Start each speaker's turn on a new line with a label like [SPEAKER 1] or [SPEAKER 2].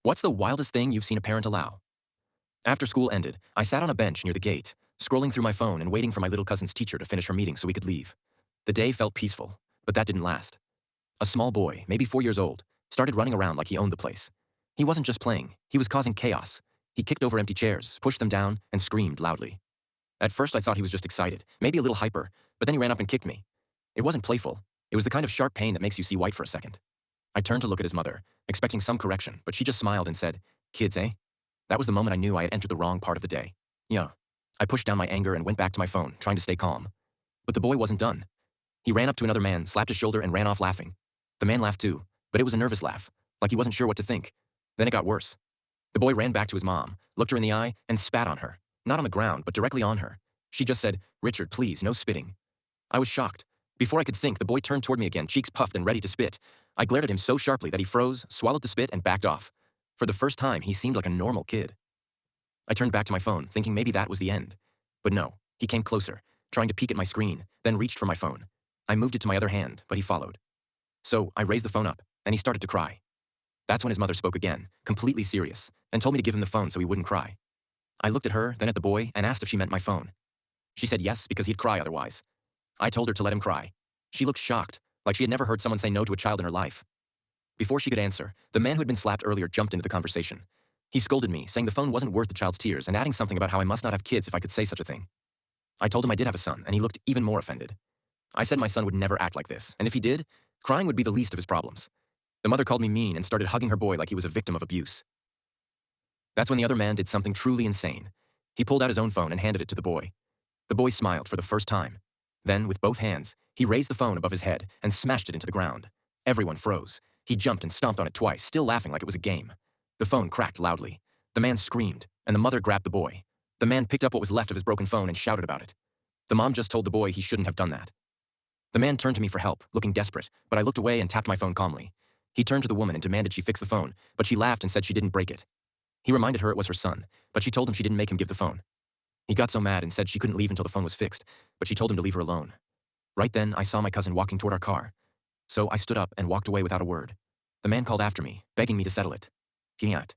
[SPEAKER 1] What's the wildest thing you've seen a parent allow? After school ended, I sat on a bench near the gate, scrolling through my phone and waiting for my little cousin's teacher to finish her meeting so we could leave. The day felt peaceful, but that didn't last. A small boy, maybe 4 years old, started running around like he owned the place. He wasn't just playing, he was causing chaos. He kicked over empty chairs, pushed them down, and screamed loudly. At first I thought he was just excited, maybe a little hyper, but then he ran up and kicked me. It wasn't playful. It was the kind of sharp pain that makes you see white for a second. I turned to look at his mother, expecting some correction, but she just smiled and said, "Kids, eh?" That was the moment I knew I had entered the wrong part of the day. Yeah. I pushed down my anger and went back to my phone, trying to stay calm. But the boy wasn't done. He ran up to another man, slapped his shoulder, and ran off laughing. The man laughed too, but it was a nervous laugh, like he wasn't sure what to think. Then it got worse. The boy ran back to his mom, looked her in the eye, and spat on her. Not on the ground, but directly on her. She just said, "Richard, please, no spitting." I was shocked. Before I could think, the boy turned toward me again, cheeks puffed and ready to spit. I glared at him so sharply that he froze, swallowed the spit, and backed off. For the first time, he seemed like a normal kid. I turned back to my phone, thinking maybe that was the end. But no, he came closer, trying to peek at my screen, then reached for my phone. I moved it to my other hand, but he followed. So I raised the phone up, and he started to cry. That's when his mother spoke again, completely serious, and told me to give him the phone so he wouldn't cry. I looked at her, then at the boy, and asked if she meant my phone. She said yes, because he'd cry otherwise. I told her to let him cry. She looked shocked, like she had never heard someone say no to a child in her life. Before she could answer, the man who had been slapped earlier jumped into the conversation. He scolded me, saying the phone wasn't worth the child's tears and adding something about how I must not have kids if I could say such a thing. I told him I did have a son, and he looked even more offended. I said my son would never act like this, and if he did, crying would be the least of his problems. The mother called me mean and started hugging her boy like he was a victim of abuse. That's when the other man did something truly insane. He pulled out his own phone and handed it to the boy. The boy smiled for the first time. Then, with both hands, he raised the phone above his head and smashed it into the ground. Everyone froze. He jumped and stomped on it twice, still laughing like it was a game. The phone cracked loudly. The man screamed, and the mother grabbed the boy. The man picked up what was left of his broken phone and shouted about it. The mom just told the boy he shouldn't have done that. The man turned to me for help, looking desperate, but I looked away and tapped my phone calmly. He turned to the woman and demanded she fix the phone, but she laughed and said she didn't break it. He reminded her it was her son, but she told him she didn't make him give the phone. He got so mad and said she couldn't leave until the phone was fixed, but she told him to leave her alone. Right then, I saw my cousin walking toward our car. So I stood up and walked away without a word. The man called after me, begging me to settle it. He ain't.